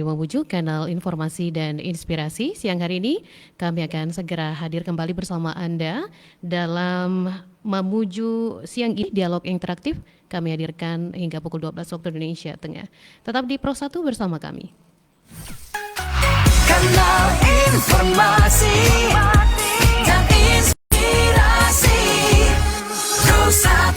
Mamuju, kanal informasi dan inspirasi. Siang hari ini kami akan segera hadir kembali bersama Anda dalam Mamuju siang ini, dialog interaktif. Kami hadirkan hingga pukul 12 waktu Indonesia Tengah. Tetap di Pro 1 bersama kami. Kanal informasi dan inspirasi Pro 1.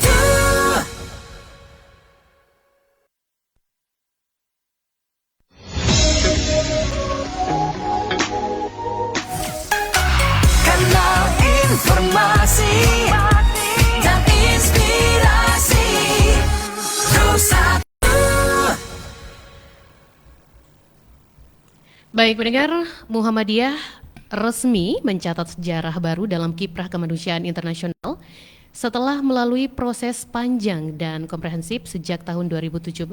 Kanal informasi dan inspirasi Pro 1. Baik pendengar, Muhammadiyah resmi mencatat sejarah baru dalam kiprah kemanusiaan internasional setelah melalui proses panjang dan komprehensif sejak tahun 2017.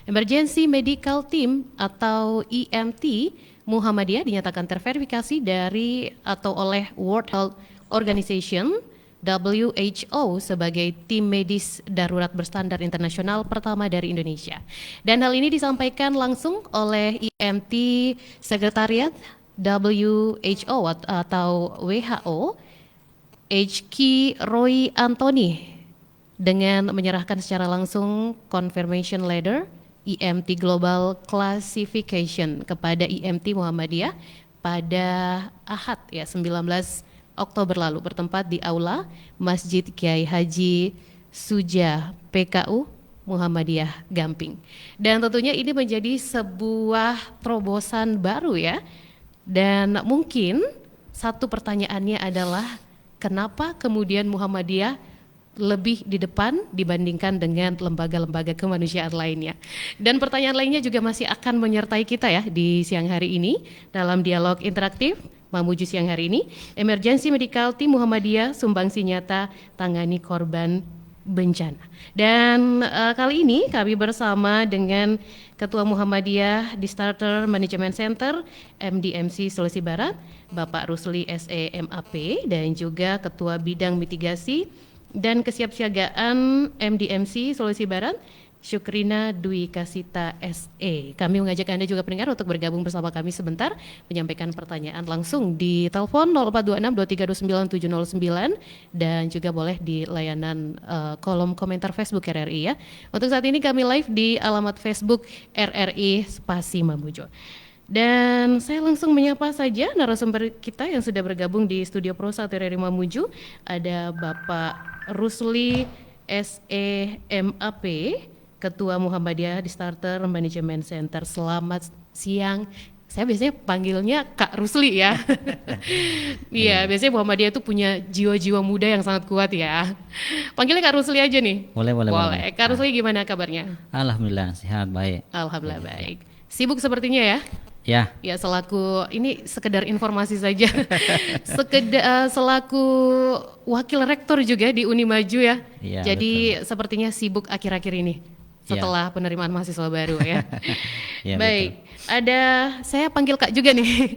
Emergency Medical Team atau EMT Muhammadiyah dinyatakan terverifikasi dari atau oleh World Health Organization WHO sebagai tim medis darurat berstandar internasional pertama dari Indonesia. Dan hal ini disampaikan langsung oleh EMT Sekretariat WHO atau WHO, HK Roy Anthony, dengan menyerahkan secara langsung confirmation letter EMT Global Classification kepada EMT Muhammadiyah pada Ahad 19 Oktober lalu bertempat di Aula Masjid Kiai Haji Suja PKU Muhammadiyah Gamping. Dan tentunya ini menjadi sebuah terobosan baru ya. Dan mungkin satu pertanyaannya adalah kenapa kemudian Muhammadiyah lebih di depan dibandingkan dengan lembaga-lembaga kemanusiaan lainnya. Dan pertanyaan lainnya juga masih akan menyertai kita ya di siang hari ini dalam dialog interaktif Mamuju siang hari ini. Emergency Medical Team Muhammadiyah sumbangsi nyata tangani korban bencana. Dan kali ini kami bersama dengan Ketua Muhammadiyah di Starter Management Center MDMC Sulawesi Barat, Bapak Rusli SE MAP, dan juga Ketua Bidang Mitigasi dan Kesiapsiagaan MDMC Sulawesi Barat, Syukrina Dwi Kasita SE. Kami mengajak Anda juga pendengar untuk bergabung bersama kami sebentar, menyampaikan pertanyaan langsung di telepon 0426 2329 709 dan juga boleh di layanan kolom komentar Facebook RRI ya. Untuk saat ini kami live di alamat Facebook RRI Spasi Mamuju. Dan saya langsung menyapa saja narasumber kita yang sudah bergabung di Studio Pro 1 RRI Mamuju. Ada Bapak Rusli SE MAP, Ketua Muhammadiyah di Starter Management Center. Selamat siang. Saya biasanya panggilnya Kak Rusli ya. Iya, biasanya Muhammadiyah itu punya jiwa-jiwa muda yang sangat kuat ya. Panggilnya Kak Rusli aja nih. Boleh. Kak Rusli gimana kabarnya? Alhamdulillah sehat, baik. Alhamdulillah baik. Sibuk sepertinya ya? Ya. Ya, selaku ini sekedar informasi saja. Selaku wakil rektor juga di Unimaju ya. Iya, Jadi betul. sepertinya sibuk akhir-akhir ini setelah penerimaan mahasiswa baru ya. Ya, baik, ada saya panggil Kak juga nih.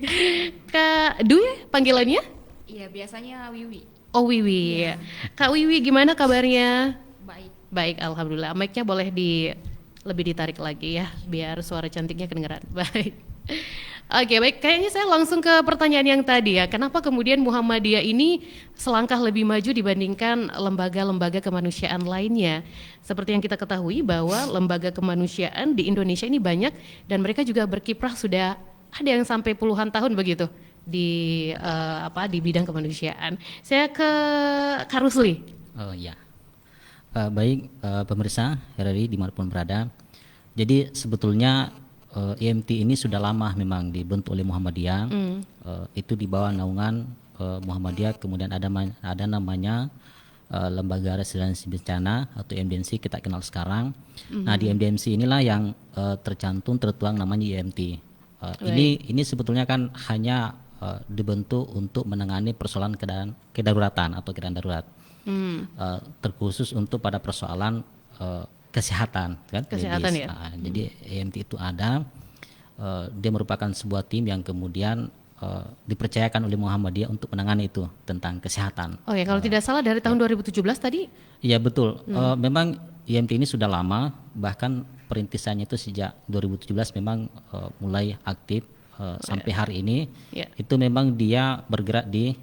Kak Dwi panggilannya? Iya, biasanya Wiwi. Oh Wiwi. Kak Wiwi gimana kabarnya? Baik. Baik, alhamdulillah. Mic-nya boleh lebih ditarik lagi ya, biar suara cantiknya kedengeran. Baik. Oke, baik. Kayaknya saya langsung ke pertanyaan yang tadi ya. Kenapa kemudian Muhammadiyah ini selangkah lebih maju dibandingkan lembaga-lembaga kemanusiaan lainnya? Seperti yang kita ketahui bahwa lembaga kemanusiaan di Indonesia ini banyak dan mereka juga berkiprah sudah ada yang sampai puluhan tahun begitu di di bidang kemanusiaan. Saya ke Kak Rusli. Oh ya. Baik, pemirsa RRI dimanapun berada. Jadi sebetulnya EMT ini sudah lama memang dibentuk oleh Muhammadiyah. Itu di bawah naungan Muhammadiyah. Kemudian ada namanya Lembaga Resiliensi Bencana atau MDMC kita kenal sekarang. Nah di MDMC inilah yang tertuang namanya EMT. Ini sebetulnya kan hanya dibentuk untuk menangani persoalan kedaruratan atau keadaan darurat. Terkhusus untuk pada persoalan kesehatan kan. Kesehatan medis. ya. Jadi EMT itu ada, dia merupakan sebuah tim yang kemudian dipercayakan oleh Muhammadiyah untuk menangani itu tentang kesehatan. Oh ya, kalau tidak salah dari tahun 2017 tadi? Iya betul. Memang EMT ini sudah lama, bahkan perintisannya itu sejak 2017 memang mulai aktif sampai hari ini. Ya. Itu memang dia bergerak di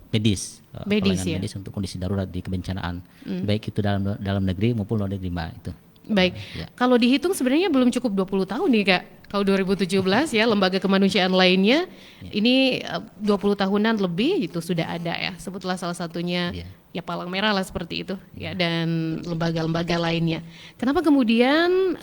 medis, Medis, pelayanan ya. medis untuk kondisi darurat di kebencanaan, baik itu dalam negeri maupun luar negeri, Mbak, itu. Baik, Ya. kalau dihitung sebenarnya belum cukup 20 tahun nih Kak. Kalau 2017 ya lembaga kemanusiaan lainnya ini 20 tahunan lebih itu sudah ada ya. Sebutlah salah satunya Ya. ya Palang Merah lah seperti itu ya dan lembaga-lembaga lainnya. Kenapa kemudian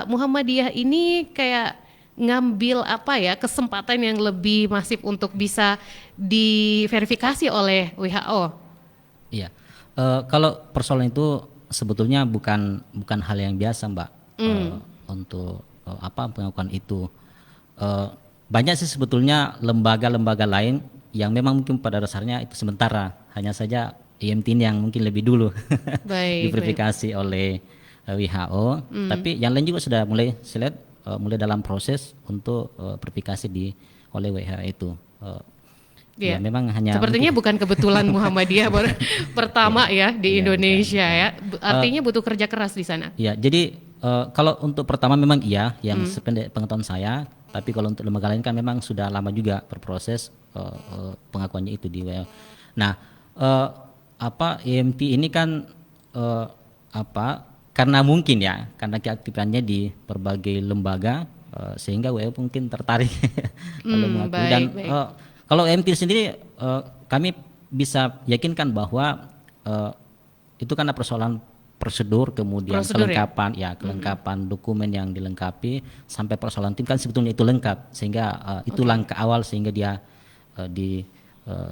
Muhammadiyah ini kayak ngambil apa ya kesempatan yang lebih masif untuk bisa diverifikasi oleh WHO? Iya. Kalau persoalan itu sebetulnya bukan hal yang biasa, Mbak. Untuk pengakuan itu. Banyak sih sebetulnya lembaga-lembaga lain yang memang mungkin pada dasarnya itu sementara. Hanya saja IMT ini yang mungkin lebih dulu Baik, diverifikasi oleh WHO. Tapi yang lain juga sudah mulai saya lihat mulai dalam proses untuk verifikasi oleh WHO itu. Ya Iya. memang hanya Sepertinya bukan kebetulan Muhammadiyah pertama ya di Indonesia ya. Artinya butuh kerja keras di sana. Ya, jadi kalau untuk pertama memang iya, yang sependek pengetahuan saya. Tapi kalau untuk lembaga lain kan memang sudah lama juga berproses pengakuannya itu di WHO. Nah, IMT ini kan karena mungkin ya, karena keaktifannya di berbagai lembaga sehingga WHO mungkin tertarik kalau mengakui. Dan kalau IMT sendiri kami bisa yakinkan bahwa itu karena persoalan prosedur, kemudian kelengkapan kelengkapan dokumen yang dilengkapi sampai persoalan tim kan sebetulnya itu lengkap sehingga itu langkah awal sehingga dia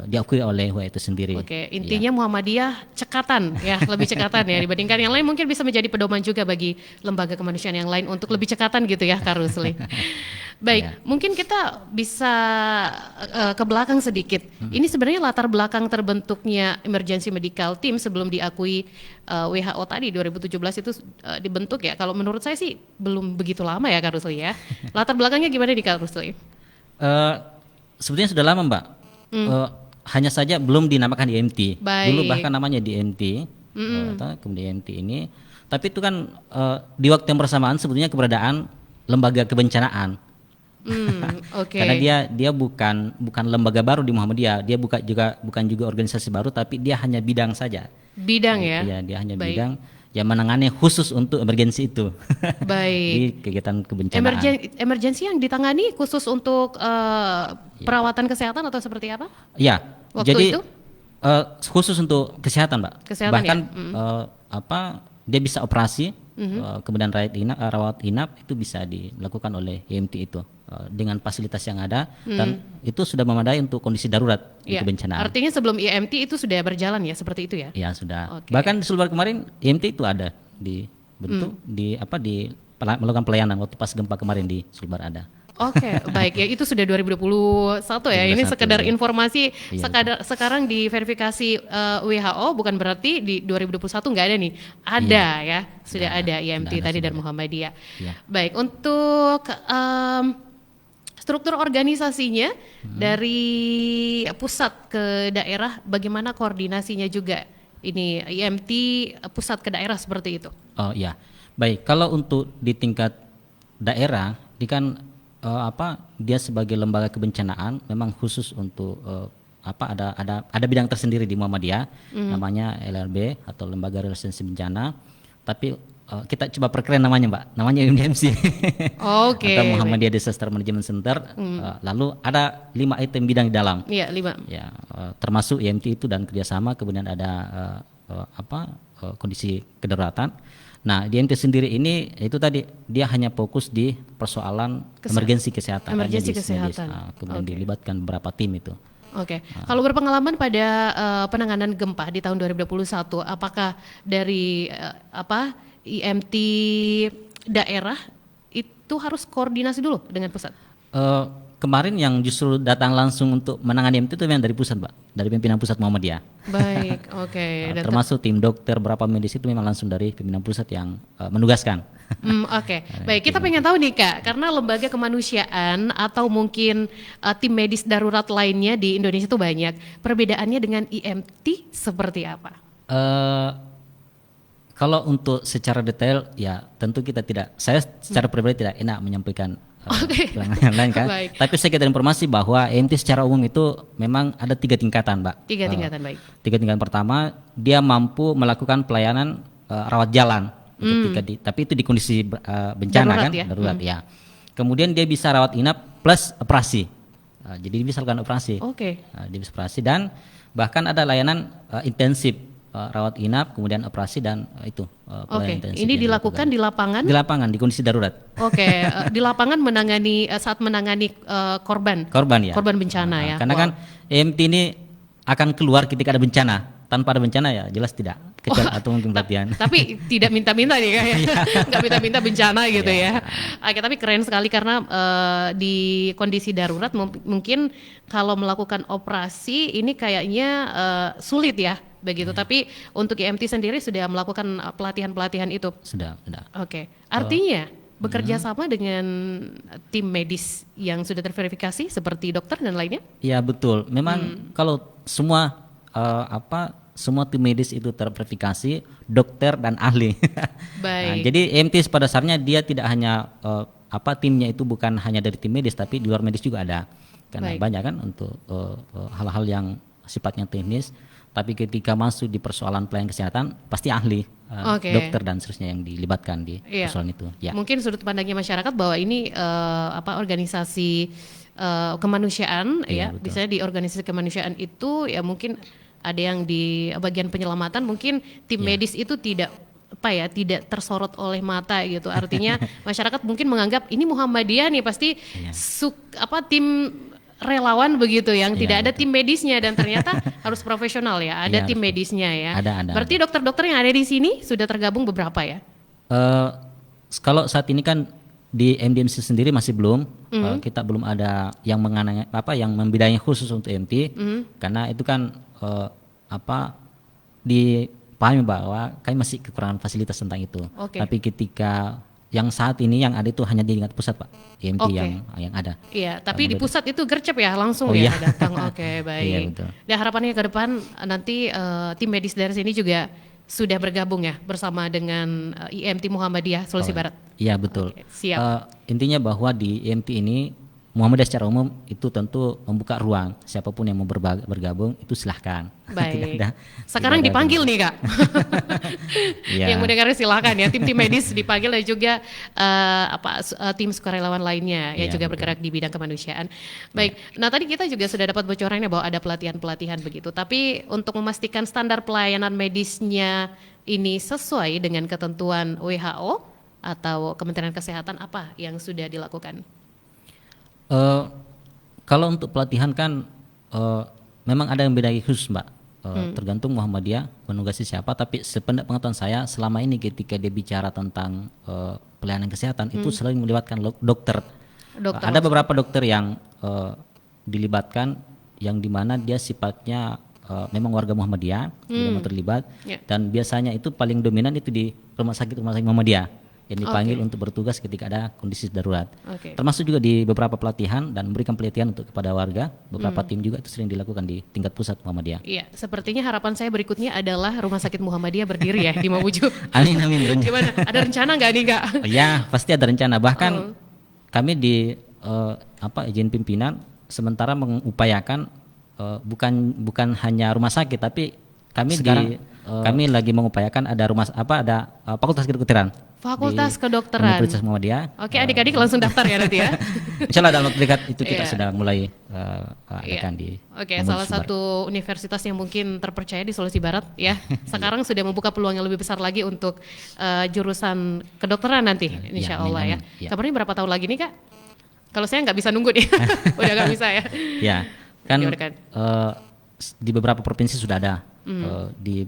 diakui oleh WHO itu sendiri. Oke, intinya Muhammadiyah cekatan ya, lebih cekatan ya dibandingkan yang lain, mungkin bisa menjadi pedoman juga bagi lembaga kemanusiaan yang lain untuk lebih cekatan gitu ya Kak Rusli. Baik, mungkin kita bisa ke belakang sedikit. Ini sebenarnya latar belakang terbentuknya Emergency Medical Team sebelum diakui WHO tadi 2017 itu dibentuk ya. Kalau menurut saya sih belum begitu lama ya Kak Rusli ya. Latar belakangnya gimana nih Kak Rusli? Sebetulnya sudah lama, Mbak. Hanya saja belum dinamakan IMT. Baik. Dulu bahkan namanya DMT, kemudian IMT ini. Tapi itu kan di waktu yang bersamaan sebetulnya keberadaan lembaga kebencanaan. Oke. Karena dia bukan lembaga baru di Muhammadiyah. Dia bukan juga organisasi baru, tapi dia hanya bidang saja. Bidang ya. Iya, dia hanya Baik. bidang yang menangani khusus untuk emergensi itu. Baik. Di kegiatan kebencanaan. Emergency yang ditangani khusus untuk perawatan kesehatan atau seperti apa? Ya, Waktu jadi itu? Khusus untuk kesehatan, Mbak. Kesehatan, Bahkan ya? dia bisa operasi, kemudian rawat inap itu bisa dilakukan oleh IMT itu dengan fasilitas yang ada dan itu sudah memadai untuk kondisi darurat di Ya, kebencanaan. artinya sebelum IMT itu sudah berjalan ya seperti itu ya? Ya sudah. Oke. Bahkan di Sulbar kemarin IMT itu ada di bentuk melakukan pelayanan waktu pas gempa kemarin di Sulbar ada. Oke, baik ya, itu sudah 2021 ya. Ini 2021, sekedar ya. informasi. Iya, Sekarang diverifikasi WHO bukan berarti di 2021 nggak ada nih. Ada ya, sudah ada IMT sudah ada, tadi sudah dari ada. Muhammadiyah. Iya. Baik, untuk struktur organisasinya dari pusat ke daerah, bagaimana koordinasinya juga? Ini IMT pusat ke daerah seperti itu. Oh ya, baik. Kalau untuk di tingkat daerah, ini kan dia sebagai lembaga kebencanaan memang khusus untuk ada bidang tersendiri di Muhammadiyah, namanya LRB atau Lembaga Relasi Bencana. Tapi kita coba perkeren namanya, Mbak. Namanya UMDMC. Oke. Atau Muhammadiyah Disaster Management Center. Lalu ada 5 item bidang di dalam. Iya, 5. Ya, termasuk IMT itu dan kerjasama, kemudian ada kondisi kedaruratan. Nah, di IMT sendiri ini itu tadi dia hanya fokus di persoalan emergensi kesehatan, Emergensi medis. kesehatan. Kemudian Oke. dilibatkan beberapa tim itu. Oke, kalau berpengalaman pada penanganan gempa di tahun 2021, apakah dari IMT daerah itu harus koordinasi dulu dengan pusat? Kemarin yang justru datang langsung untuk menangani IMT itu memang dari pusat, Mbak, dari pimpinan pusat Muhammadiyah. Baik, oke. Dan Termasuk tim dokter, berapa medis itu memang langsung dari pimpinan pusat yang menugaskan. Oke. Baik, kita pengen tahu nih Kak, karena lembaga kemanusiaan atau mungkin tim medis darurat lainnya di Indonesia itu banyak. Perbedaannya dengan IMT seperti apa? Kalau untuk secara detail ya tentu kita tidak, saya secara pribadi tidak enak menyampaikan keterangan yang lain kan. Baik. Tapi saya kita informasi bahwa EMT secara umum itu memang ada 3 tingkatan, Mbak. 3 tingkatan, baik. 3 tingkatan pertama dia mampu melakukan pelayanan rawat jalan ketika tapi itu di kondisi bencana Darurat kan, ya? darurat ya. Kemudian dia bisa rawat inap plus operasi. Jadi dia bisa lakukan operasi. Oke. Dia bisa operasi dan bahkan ada layanan intensif rawat inap, kemudian operasi dan Oke. pelayanan intensif Ini yang dilakukan di lapangan. di lapangan di kondisi darurat. Oke, di lapangan menangani saat menangani korban Korban ya. korban bencana ya. Karena Wow. kan EMT ini akan keluar ketika ada bencana. Tanpa ada bencana ya jelas tidak. Kecuali atau mungkin pelatihan. Tapi tidak minta-minta nih kayak Iya. nggak minta-minta bencana gitu ya. Oke, tapi keren sekali karena di kondisi darurat mungkin kalau melakukan operasi ini kayaknya sulit ya begitu. Iya. Tapi untuk EMT sendiri sudah melakukan pelatihan-pelatihan itu. Sudah. Oke, artinya bekerja sama dengan tim medis yang sudah terverifikasi seperti dokter dan lainnya. Iya betul. Memang kalau semua semua tim medis itu terverifikasi, dokter dan ahli. Baik. Jadi EMT pada dasarnya dia tidak hanya timnya itu bukan hanya dari tim medis tapi di luar medis juga ada. Karena Baik. banyak kan untuk hal-hal yang sifatnya teknis. Tapi ketika masuk di persoalan pelayanan kesehatan pasti ahli, Oke. dokter dan seterusnya yang dilibatkan di Iya. persoalan itu. Ya. Mungkin sudut pandangnya masyarakat bahwa ini organisasi kemanusiaan ya, Iya, betul. misalnya di organisasi kemanusiaan itu ya mungkin ada yang di bagian penyelamatan mungkin tim Iya. medis itu tidak tidak tersorot oleh mata gitu. Artinya masyarakat mungkin menganggap ini Muhammadiyah nih pasti Iya. tim relawan begitu yang Iya, tidak ada betul. tim medisnya dan ternyata harus profesional ya, ada Iya, tim betul. medisnya ya. Ada. Berarti dokter-dokter yang ada di sini sudah tergabung beberapa ya? Kalau saat ini kan di MDMC sendiri masih belum, kita belum ada yang yang membidangi khusus untuk EMT, karena itu kan dipahami bahwa kami masih kekurangan fasilitas tentang itu. Oke. Tapi ketika yang saat ini yang ada itu hanya di tingkat pusat Pak, EMT Oke. yang ada. Iya, tapi di pusat itu gercep ya langsung Oh, ya iya. datang. Oke, baik. Iya, betul. Dan harapannya ke depan nanti tim medis dari sini juga sudah bergabung ya bersama dengan IMT Muhammadiyah Sulawesi Barat. Iya betul. Oke, siap. Intinya bahwa di EMT ini Muhammadiyah secara umum itu tentu membuka ruang siapapun yang mau bergabung itu silahkan. Baik. Tidak Sekarang ada- dipanggil nih Kak. Iya. Yang mendengar silahkan ya, tim-tim medis dipanggil dan juga tim sukarelawan lainnya yang Iya, juga betul. bergerak di bidang kemanusiaan. Baik, nah tadi kita juga sudah dapat bocorannya bahwa ada pelatihan-pelatihan begitu. Tapi untuk memastikan standar pelayanan medisnya ini sesuai dengan ketentuan WHO atau Kementerian Kesehatan apa yang sudah dilakukan? Kalau untuk pelatihan kan memang ada yang bedanya khusus Mbak. Tergantung Muhammadiyah menugasi siapa. Tapi sepengetahuan saya selama ini ketika dia bicara tentang pelayanan kesehatan itu selalu melibatkan dokter. Dokter Ada beberapa dokter yang dilibatkan yang dimana dia sifatnya memang warga Muhammadiyah yang terlibat Ya. dan biasanya itu paling dominan itu di rumah sakit Muhammadiyah yang dipanggil untuk bertugas ketika ada kondisi darurat. Oke. Termasuk juga di beberapa pelatihan dan memberikan pelatihan untuk kepada warga. Beberapa tim juga itu sering dilakukan di tingkat pusat Muhammadiyah. Iya, sepertinya harapan saya berikutnya adalah Rumah Sakit Muhammadiyah berdiri ya di Mamuju. Amin amin. Gimana? Ada rencana nggak nih Kak? Ya pasti ada rencana. Bahkan kami di izin pimpinan sementara mengupayakan bukan hanya rumah sakit tapi kami Sekarang, kami lagi mengupayakan ada fakultas kedokteran. Fakultas di Kedokteran. Universitas Muhammadiyah. Oke, adik-adik langsung daftar ya nanti ya. Insyaallah dalam waktu dekat itu kita Iya. sudah mulai Iya. adakan di Oke, Muhammadiyah salah Sumbar. satu universitas yang mungkin terpercaya di Sulawesi Barat ya. Sekarang sudah membuka peluang yang lebih besar lagi untuk jurusan kedokteran nanti, insya amin, Allah ya. amin. Ya. Kabarnya berapa tahun lagi nih Kak? Kalau saya nggak bisa nunggu nih, udah nggak bisa ya. Ya, kan Gimana, kan? di beberapa provinsi sudah ada di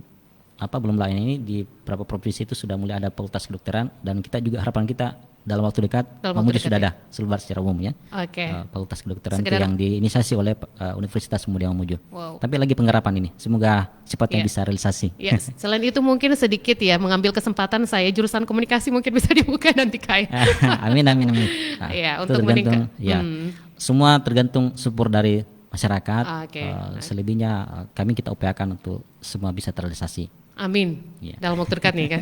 belum lain ini di beberapa provinsi itu sudah mulai ada fakultas kedokteran dan kita juga harapan kita dalam waktu dekat Dalam waktu Mamuju dekat sudah ya? ada seluruh secara umum ya. Oke. Fakultas kedokteran itu Sekedar- yang diinisiasi oleh Universitas Muhammadiyah Mamuju. Wow. Tapi lagi penggarapan ini, semoga cepatnya Iya. bisa realisasi. Ya, selain itu mungkin sedikit ya mengambil kesempatan saya jurusan komunikasi mungkin bisa dibuka nanti Kak. Amin amin amin. Iya, itu untuk tergantung, meningkat. ya. Semua tergantung support dari masyarakat. Oke. Selebihnya kami kita upayakan untuk semua bisa terrealisasi. Amin. Iya. Dalam waktu dekat nih kan.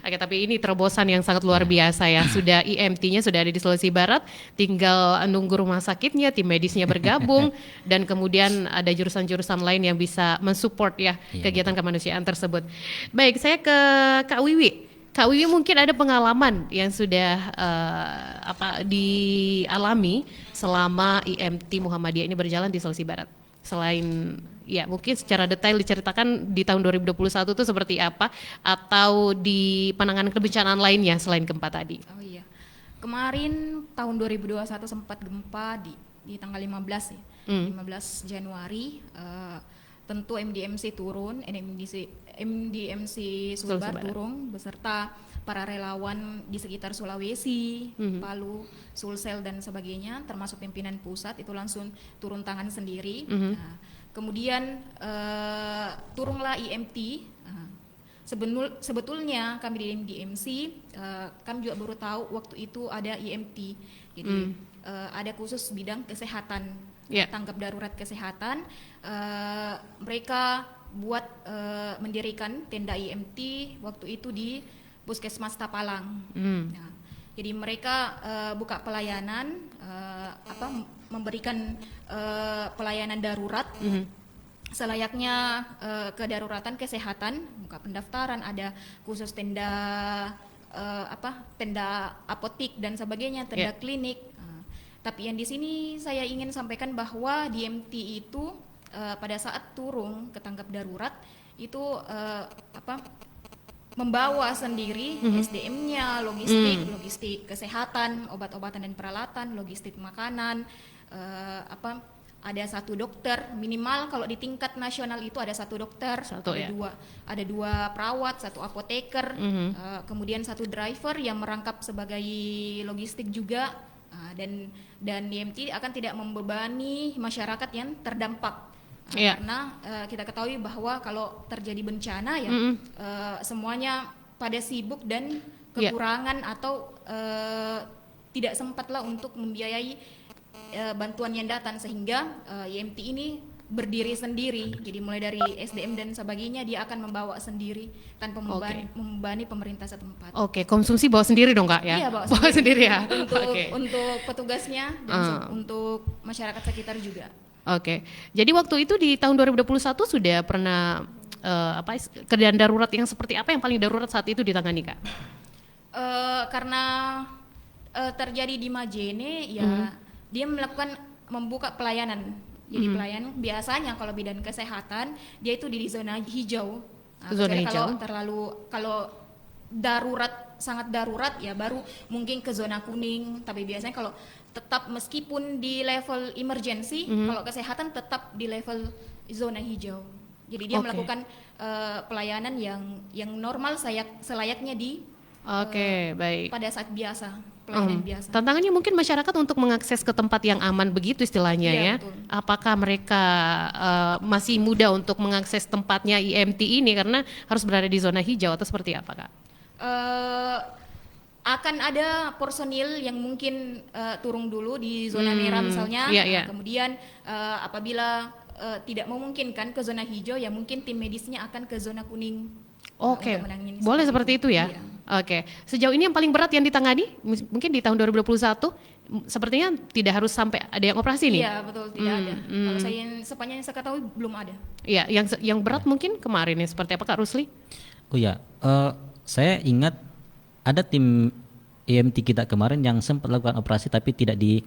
Oke, tapi ini terobosan yang sangat luar biasa ya. Sudah IMT-nya sudah ada di Sulawesi Barat, tinggal nunggu rumah sakitnya, tim medisnya bergabung, dan kemudian ada jurusan-jurusan lain yang bisa mensupport ya Iya, kegiatan kemanusiaan tersebut. Baik, saya ke Kak Wiwi. Kak Wiwi mungkin ada pengalaman yang sudah dialami selama IMT Muhammadiyah ini berjalan di Sulawesi Barat. Selain ya mungkin secara detail diceritakan di tahun 2021 itu seperti apa atau di penanganan kebencanaan lainnya selain gempa tadi. Oh iya. Kemarin tahun 2021 sempat gempa di tanggal 15 ya. 15 Januari tentu MDMC turun, MDMC Sulbar turun beserta para relawan di sekitar Sulawesi, Palu, Sulsel dan sebagainya, termasuk pimpinan pusat itu langsung turun tangan sendiri. Nah, kemudian turunlah IMT. Sebetulnya kami di MDMC kami juga baru tahu waktu itu ada IMT. Jadi ada khusus bidang kesehatan, tanggap darurat kesehatan. Mereka buat mendirikan tenda IMT waktu itu di Puskesmas Tapalang. Nah, jadi mereka buka pelayanan, memberikan pelayanan darurat selayaknya kedaruratan kesehatan. Buka pendaftaran, ada khusus tenda tenda apotik dan sebagainya, tenda klinik. Tapi yang di sini saya ingin sampaikan bahwa di MT itu pada saat turun ke tanggap darurat itu membawa sendiri SDM-nya, logistik kesehatan, obat-obatan dan peralatan, logistik makanan, ada satu dokter minimal. Kalau di tingkat nasional itu ada satu dokter, ada dua perawat, satu apoteker, kemudian satu driver yang merangkap sebagai logistik juga, dan IMT akan tidak membebani masyarakat yang terdampak. Karena kita ketahui bahwa kalau terjadi bencana ya semuanya pada sibuk dan kekurangan atau tidak sempatlah untuk membiayai bantuan yang datang, sehingga IMT ini berdiri sendiri. Jadi mulai dari SDM dan sebagainya dia akan membawa sendiri tanpa membebani pemerintah setempat. Oke, konsumsi bawa sendiri dong Kak ya? Iya, bawa sendiri ya. Untuk petugasnya dan untuk masyarakat sekitar juga. Oke, jadi waktu itu di tahun 2021 sudah pernah keadaan darurat yang seperti apa yang paling darurat saat itu ditangani Kak? Karena terjadi di Majene ya, dia membuka pelayanan. Jadi pelayanan biasanya kalau bidang kesehatan dia itu di zona hijau. Zona hijau. Kalau darurat, sangat darurat ya baru mungkin ke zona kuning. Tapi biasanya kalau tetap meskipun di level emergency, kalau kesehatan tetap di level zona hijau. Jadi dia melakukan pelayanan yang normal selayaknya di baik. pada saat biasa, pelayanan biasa. Tantangannya mungkin masyarakat untuk mengakses ke tempat yang aman begitu istilahnya ya. Betul. Apakah mereka masih mudah untuk mengakses tempatnya IMT ini karena harus berada di zona hijau atau seperti apa Kak? Akan ada personil yang mungkin turun dulu di zona merah misalnya, kemudian apabila tidak memungkinkan ke zona hijau ya mungkin tim medisnya akan ke zona kuning. Oke, boleh seperti itu ya? Iya. Oke, sejauh ini yang paling berat yang ditangani mungkin di tahun 2021 sepertinya tidak harus sampai ada yang operasi nih? Iya betul, tidak ada. Kalau sepanjang saya ketahui belum ada. Iya, yang berat mungkin kemarin ya seperti apa Kak Rusli? Oh ya, saya ingat ada tim IMT kita kemarin yang sempat lakukan operasi tapi tidak di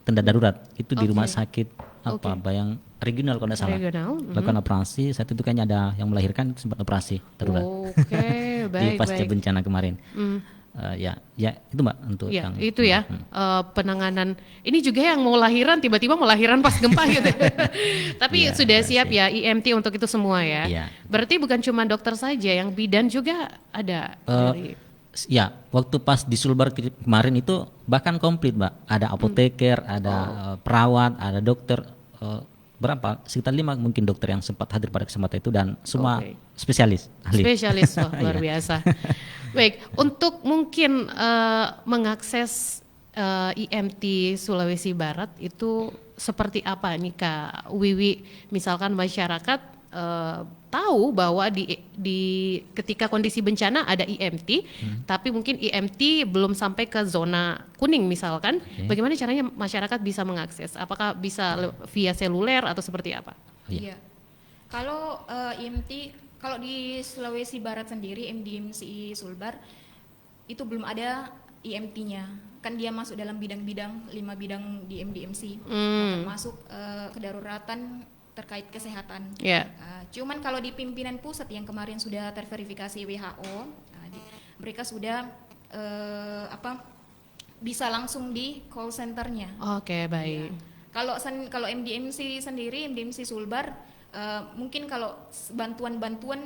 tenda darurat, itu di rumah sakit Bayang regional kalau tidak salah. Lakukan operasi, saat itu kayaknya ada yang melahirkan sempat operasi darurat. Di pasca bencana kemarin. Ya itu Mbak untuk yang itu ya penanganan. Ini juga yang mau lahiran tiba-tiba mau lahiran pas gempa gitu. Tapi sudah siap ya IMT untuk itu semua ya. Iya. Berarti bukan cuma dokter saja, yang bidan juga ada dari. Ya, waktu pas di Sulbar kemarin itu bahkan komplit Mbak. Ada apoteker, ada perawat, ada dokter, berapa? Sekitar 5 mungkin dokter yang sempat hadir pada kesempatan itu dan semua spesialis. Ahli. Spesialis, luar biasa. Baik, untuk mungkin mengakses IMT Sulawesi Barat itu seperti apa nih Kak Wiwi? Misalkan masyarakat tahu bahwa di ketika kondisi bencana ada EMT, tapi mungkin EMT belum sampai ke zona kuning misalkan. Bagaimana caranya masyarakat bisa mengakses? Apakah bisa via seluler atau seperti apa? Iya. Kalau IMT, kalau di Sulawesi Barat sendiri MDMC Sulbar itu belum ada IMT-nya. Kan dia masuk dalam bidang-bidang 5 bidang di MDMC, termasuk kedaruratan terkait kesehatan. Yeah. Cuman kalau di pimpinan pusat yang kemarin sudah terverifikasi WHO, mereka sudah bisa langsung di call centernya. Oke, baik. Kalau MDMC sendiri, MDMC Sulbar, mungkin kalau bantuan-bantuan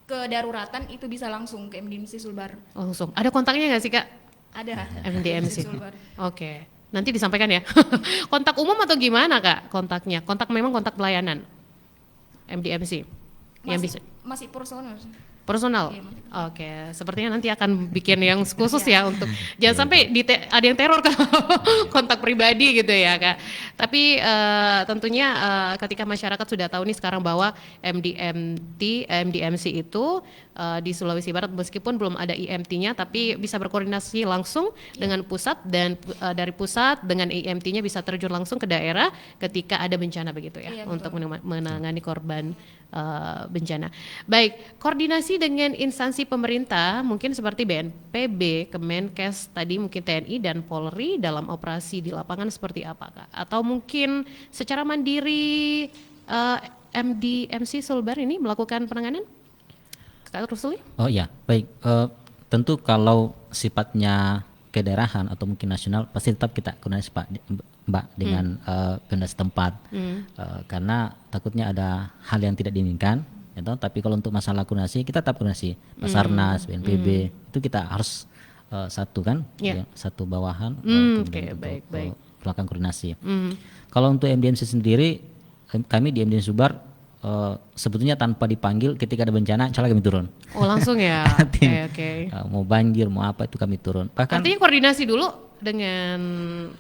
kedaruratan itu bisa langsung ke MDMC Sulbar. Langsung. Ada kontaknya nggak sih, Kak? Ada. MDMC. Sulbar. Oke. Nanti disampaikan ya. Kontak umum atau gimana, Kak? Kontaknya? Memang kontak pelayanan MDMC. Masih personal. Personal. Iya. Oke, sepertinya nanti akan bikin yang khusus ya untuk jangan sampai ada yang teror kalau kontak pribadi gitu ya, Kak. Tapi tentunya ketika masyarakat sudah tahu nih sekarang bahwa MDMC itu di Sulawesi Barat meskipun belum ada IMT-nya tapi bisa berkoordinasi langsung dengan pusat dan dari pusat dengan IMT-nya bisa terjun langsung ke daerah ketika ada bencana begitu ya, untuk menangani korban bencana. Baik, koordinasi dengan instansi pemerintah mungkin seperti BNPB, Kemenkes, tadi mungkin TNI dan Polri dalam operasi di lapangan seperti apa, Kak? Atau mungkin secara mandiri MDMC Sulbar ini melakukan penanganan? Kak Rusuli? Oh iya, baik. Tentu kalau sifatnya kedaerahan atau mungkin nasional pasti tetap kita koordinasi Mbak dengan pemda setempat karena takutnya ada hal yang tidak diinginkan, gitu. Tapi kalau untuk masalah koordinasi kita tetap koordinasi Basarnas, BNPB itu kita harus satu kan, satu bawahan Baik. melakukan koordinasi. Kalau untuk MDMC sendiri, kami di MDMC Sulbar sebetulnya tanpa dipanggil ketika ada bencana, insya Allah kami turun. Oh langsung ya. Oke. Mau banjir, mau apa itu kami turun. Bahkan artinya koordinasi dulu dengan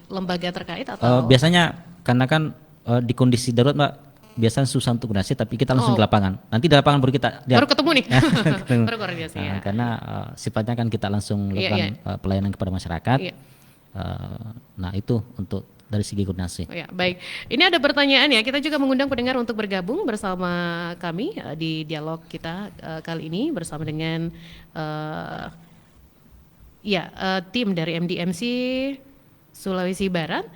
lembaga terkait atau? Biasanya karena kan di kondisi darurat Mbak, biasanya susah untuk koordinasi, tapi kita langsung ke lapangan. Nanti di lapangan baru kita baru ketemu nih. Baru koordinasi ya. Karena sifatnya kan kita langsung lakukan pelayanan kepada masyarakat. Nah itu untuk dari segi koordinasi. Ya, baik. Ini ada pertanyaan ya. Kita juga mengundang pendengar untuk bergabung bersama kami di dialog kita kali ini bersama dengan tim dari MDMC Sulawesi Barat.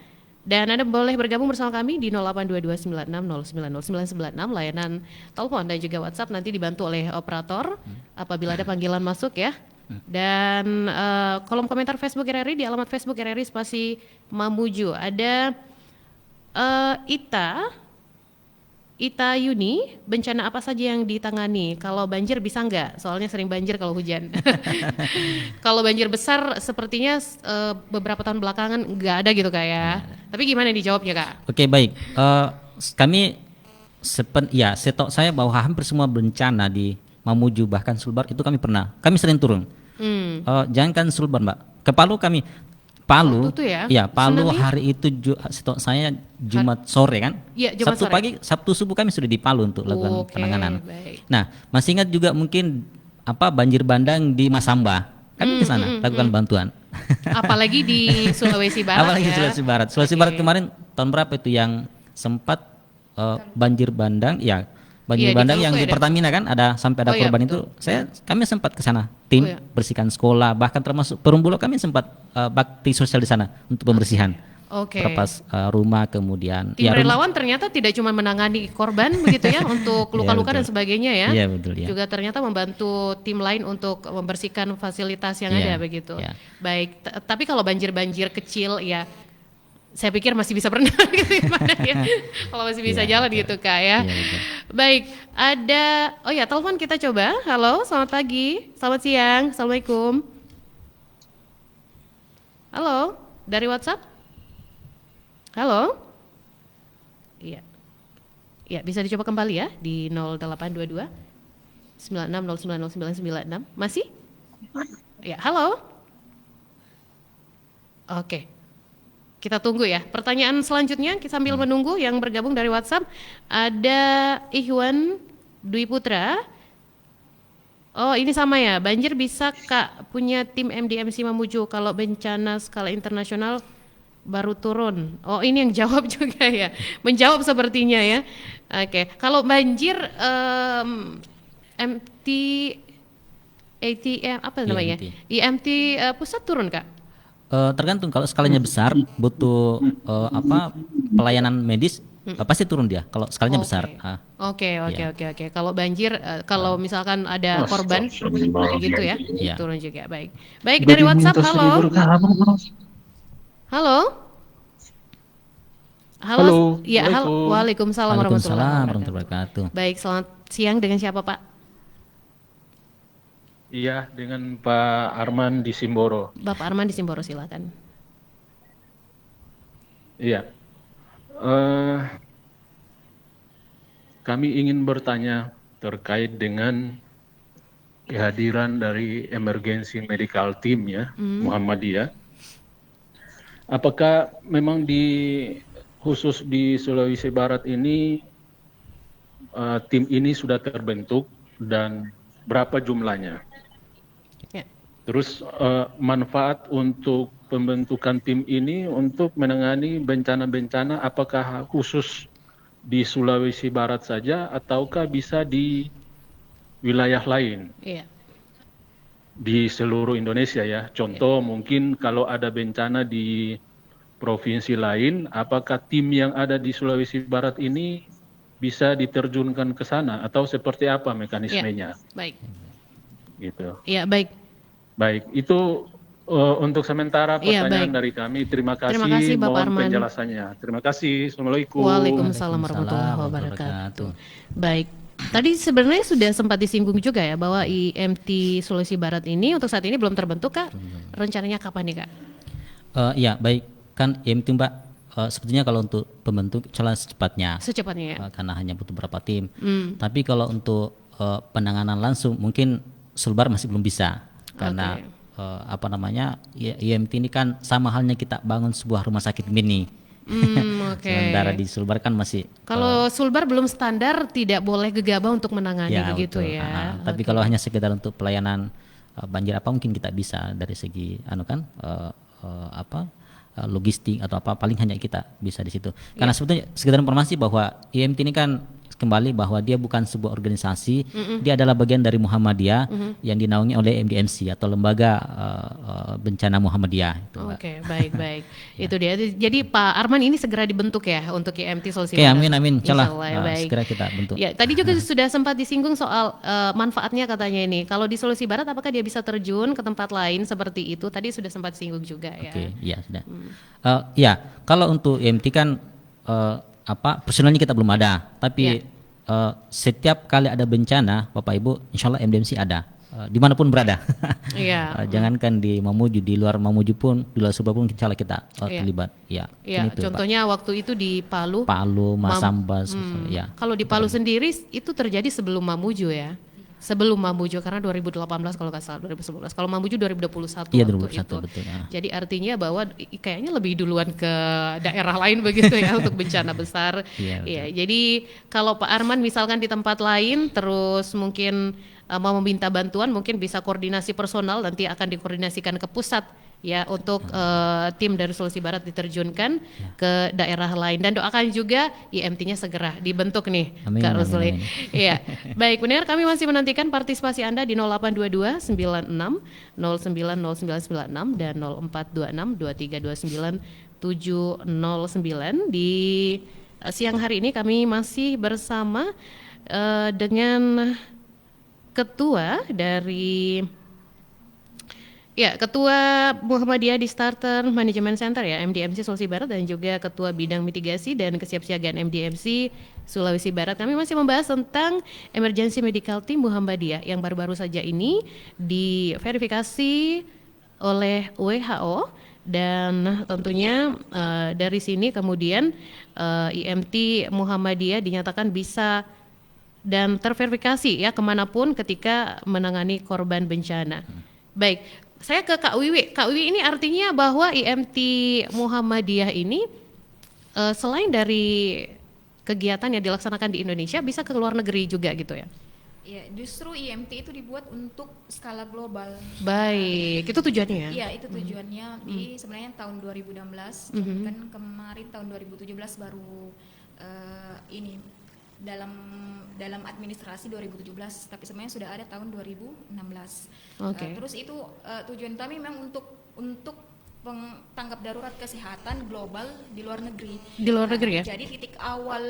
Dan Anda boleh bergabung bersama kami di 082296090996 layanan telepon dan juga WhatsApp nanti dibantu oleh operator apabila ada panggilan masuk ya. Dan kolom komentar Facebook RRI di alamat Facebook RRI spasi Mamuju ada Ita Yuni, bencana apa saja yang ditangani? Kalau banjir bisa nggak? Soalnya sering banjir kalau hujan. Kalau banjir besar sepertinya beberapa tahun belakangan nggak ada gitu Kak ya. Tapi gimana dijawabnya Kak? Oke baik, kami setok saya bahwa hampir semua bencana di Mamuju bahkan Sulbar itu kami sering turun. Jangankan Sulbar Mbak, ke Palu Palu Tsunami? Hari itu setok saya Jumat sore kan, Jumat Sabtu sore. pagi, Sabtu subuh kami sudah di Palu untuk lakukan penanganan. Baik. Nah masih ingat juga mungkin banjir bandang di Masamba, kami ke sana lakukan bantuan. Apalagi di Sulawesi Barat Apalagi ya. Sulawesi Barat kemarin tahun berapa itu yang sempat banjir bandang Iya, bandang di yang Palu di ada. Pertamina kan sampai ada korban betul. itu kami sempat ke sana tim bersihkan sekolah, bahkan termasuk Perumbulok kami sempat bakti sosial di sana untuk pembersihan beberapa rumah. Kemudian tim relawan ternyata tidak cuma menangani korban begitu ya untuk luka-luka dan sebagainya ya. Iya betul ya. Juga ternyata membantu tim lain untuk membersihkan fasilitas yang ada begitu. Baik, tapi kalau banjir-banjir kecil ya saya pikir masih bisa berenang gitu ya. Kalau masih bisa jalan gitu Kak ya. Baik, ada telepon kita coba. Halo, selamat pagi, selamat siang, assalamualaikum. Halo, dari WhatsApp? Halo? Iya. Ya, bisa dicoba kembali ya di 0822 96090996. Masih? Ya, halo. Oke. Kita tunggu ya. Pertanyaan selanjutnya sambil menunggu yang bergabung dari WhatsApp ada Ihwan Dwi Putra. Oh ini sama ya, banjir bisa Kak punya tim MDMC Mamuju, kalau bencana skala internasional baru turun. Oh ini yang jawab juga ya, menjawab sepertinya ya. Oke, kalau banjir MT ATM apa namanya? IMT pusat turun Kak? Tergantung, kalau skalanya besar butuh pelayanan medis, pasti turun dia kalau skalanya besar. Oke. Kalau banjir, kalau misalkan ada korban kayak gitu ya, Iya. turun juga. Baik dari WhatsApp. Halo. Halo. Ya, halo. Waalaikumsalam warahmatullahi Waalaikumsalam wabarakatuh. warahmatullahi wabarakatuh. Baik, selamat siang, dengan siapa Pak? Iya, dengan Pak Arman di Simboro. Bapak Arman di Simboro, silakan. Iya. Kami ingin bertanya terkait dengan kehadiran dari Emergency Medical Team ya, Muhammadiyah. Apakah memang khusus di Sulawesi Barat ini tim ini sudah terbentuk dan berapa jumlahnya? Ya. Terus manfaat untuk pembentukan tim ini untuk menangani bencana-bencana apakah khusus di Sulawesi Barat saja ataukah bisa di wilayah lain Iya. di seluruh Indonesia ya? Contoh mungkin kalau ada bencana di provinsi lain, apakah tim yang ada di Sulawesi Barat ini bisa diterjunkan ke sana atau seperti apa mekanismenya? Baik. Gitu. Iya, baik. Baik, itu untuk sementara Iya, pertanyaan baik. dari kami. Terima kasih, Terima kasih, Bapak mohon Arman. penjelasannya. Terima kasih. Assalamualaikum. Waalaikumsalam warahmatullahi wabarakatuh. Baik. Tadi sebenarnya sudah sempat disinggung juga ya bahwa IMT Sulawesi Barat ini untuk saat ini belum terbentuk Kak. Rencananya kapan nih Kak? Ya baik, kan IMT Mbak, sebetulnya kalau untuk pembentuk celah secepatnya. Secepatnya ya. Karena hanya butuh beberapa tim. Tapi kalau untuk penanganan langsung mungkin Sulbar masih belum bisa karena IMT ini kan sama halnya kita bangun sebuah rumah sakit mini. Oke. Sementara di Sulbar kan masih Kalau Sulbar belum standar tidak boleh gegabah untuk menangani begitu betul. ya. Tapi kalau hanya sekedar untuk pelayanan banjir apa mungkin kita bisa dari segi logistik atau apa paling hanya kita bisa di situ. Karena sebetulnya sekedar informasi bahwa IMT ini kan kembali bahwa dia bukan sebuah organisasi, dia adalah bagian dari Muhammadiyah yang dinaungi oleh MDMC atau Lembaga Bencana Muhammadiyah. Oke, baik. Itu dia. Jadi Pak Arman ini segera dibentuk ya untuk IMT Sulawesi Oke, Barat. amin. Insyaallah Baik. segera kita bentuk. Ya, tadi juga sudah sempat disinggung soal manfaatnya katanya ini. Kalau di Sulawesi Barat apakah dia bisa terjun ke tempat lain seperti itu? Tadi sudah sempat disinggung juga ya. Oke, iya sudah. Kalau untuk IMT kan personalnya kita belum ada, tapi setiap kali ada bencana, Bapak Ibu, insya Allah MDMC ada, dimanapun berada. Iya. Jangankan di Mamuju, di luar Mamuju pun, di luar Sumba pun, insya Allah kita terlibat. Iya, itu, contohnya waktu itu di Palu. Masamba, ya. Kalau di Palu sendiri itu terjadi sebelum Mamuju ya. Sebelum Mamuju karena 2018 kalau nggak salah 2011. Kalau Mamuju 2021 Iya, waktu 2021 itu. betul. Jadi artinya bahwa kayaknya lebih duluan ke daerah lain begitu ya untuk bencana besar. Iya, jadi kalau Pak Arman misalkan di tempat lain terus mungkin mau meminta bantuan mungkin bisa koordinasi personal nanti akan dikoordinasikan ke pusat ya untuk tim dari Sulawesi Barat diterjunkan ke daerah lain dan doakan juga IMT-nya segera dibentuk nih Kak Rusli. Iya. Baik, benar kami masih menantikan partisipasi Anda di 0822 96 090996 dan 0426 2329 709. Di siang hari ini kami masih bersama dengan ketua dari Ketua Muhammadiyah di Starter Management Center ya, MDMC Sulawesi Barat dan juga Ketua Bidang Mitigasi dan Kesiapsiagaan MDMC Sulawesi Barat. Kami masih membahas tentang Emergency Medical Team Muhammadiyah yang baru-baru saja ini diverifikasi oleh WHO dan tentunya dari sini kemudian IMT Muhammadiyah dinyatakan bisa dan terverifikasi ya kemanapun ketika menangani korban bencana. Baik, saya ke Kak Wiwi. Kak Wiwi, ini artinya bahwa IMT Muhammadiyah ini selain dari kegiatan yang dilaksanakan di Indonesia bisa ke luar negeri juga gitu ya. Ya, justru IMT itu dibuat untuk skala global. Baik, itu tujuannya ya. Iya, itu tujuannya di sebenarnya tahun 2016, kan kemarin tahun 2017 baru ini dalam administrasi 2017, tapi sebenarnya sudah ada tahun 2016. Oke. Terus itu tujuan kami memang untuk tanggap darurat kesehatan global di luar negeri. Di luar negeri ya? Jadi titik awal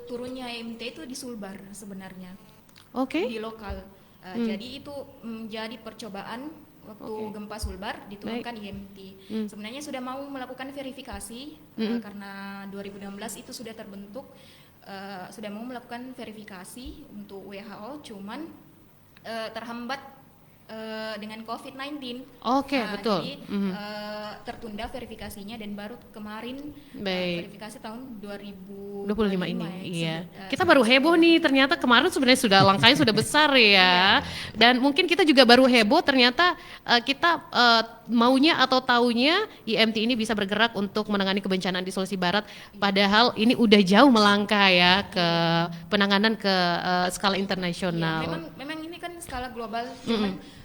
turunnya IMT itu di Sulbar sebenarnya. Oke. Di lokal. Jadi itu menjadi percobaan waktu gempa Sulbar diturunkan IMT. Sebenarnya sudah mau melakukan verifikasi karena 2016 itu sudah terbentuk, sudah mau melakukan verifikasi untuk WHO, cuman terhambat dengan COVID-19. Oke, betul. Jadi tertunda verifikasinya dan baru kemarin Baik. verifikasi tahun 2025 25 ini, ya. iya. Kita baru heboh nih, ternyata kemarin sebenarnya sudah langkahnya sudah besar ya. Dan mungkin kita juga baru heboh, ternyata kita maunya atau taunya IMT ini bisa bergerak untuk menangani kebencanaan di Sulawesi Barat. Padahal ini udah jauh melangkah ya ke penanganan ke skala internasional. Ya, memang ini kan skala global, cuman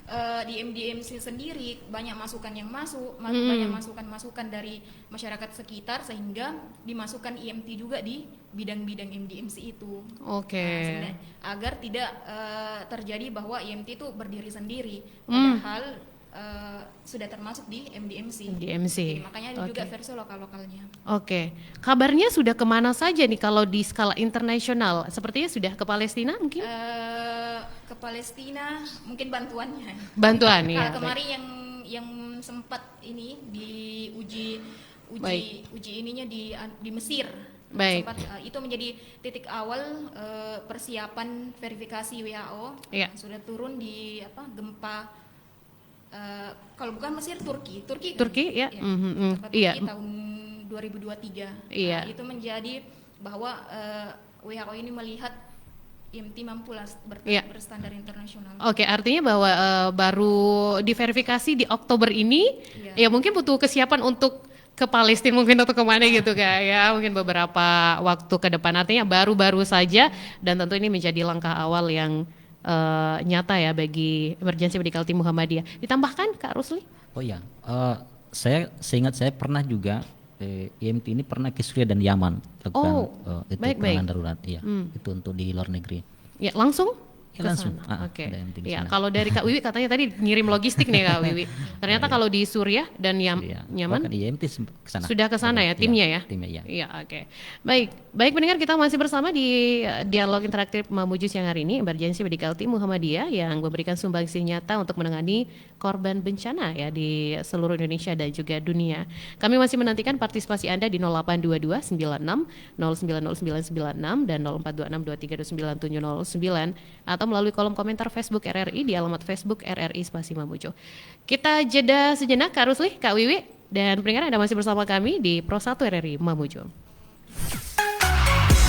di MDMC sendiri banyak masukan yang masuk, banyak masukan-masukan dari masyarakat sekitar sehingga dimasukkan IMT juga di bidang-bidang MDMC itu. Oke. Agar tidak terjadi bahwa IMT itu berdiri sendiri, padahal sudah termasuk di MDMC. MDMC. Jadi, makanya ada juga versi lokal-lokalnya. Oke. Kabarnya sudah kemana saja nih kalau di skala internasional? Sepertinya sudah ke Palestina mungkin? Ke Palestina mungkin bantuannya. Bantuan ya. Kalau kemarin yang sempat ini uji ininya di Mesir. Baik. Sempat, itu menjadi titik awal persiapan verifikasi WHO. Iya. Sudah turun di gempa. Kalau bukan Mesir, Turki Ya. Tempat Iya. Turki tahun 2023. Iya. Itu menjadi bahwa WHO ini melihat IMT mampu berstandar internasional. Oke, artinya bahwa baru diverifikasi di Oktober ini, ya mungkin butuh kesiapan untuk ke Palestina mungkin atau kemana gitu ya, mungkin beberapa waktu ke depan. Artinya baru-baru saja dan tentu ini menjadi langkah awal yang nyata ya bagi Emergency Medical Team Muhammadiyah. Ditambahkan Kak Rusli? Oh iya, seingat saya pernah juga IMT ini pernah ke Suriah dan Yaman lakukan itu penanganan darurat, iya. Itu untuk di luar negeri. Ya langsung? Ya, langsung. Oke. Ada IMT di Ya, sana. kalau dari Kak Wiwi katanya tadi ngirim logistik nih Kak Wiwi. Ternyata kalau di Suriah dan Iya. Yaman Bahkan IMT kesana. sudah ke sana ya, Iya, timnya ya? Timnya ya. Iya, oke. Baik pendengar, kita masih bersama di dialog interaktif Mamuju siang hari ini, Emergency Medical Team Muhammadiyah yang memberikan sumbangsi nyata untuk menangani korban bencana ya di seluruh Indonesia dan juga dunia. Kami masih menantikan partisipasi Anda di 0822 96 090996 dan 0426232979 atau melalui kolom komentar Facebook RRI di alamat Facebook RRI Spasi Mamuju. Kita jeda sejenak Kak Rusli, Kak Wiwi, dan pendengar Anda masih bersama kami di Pro 1 RRI Mamuju.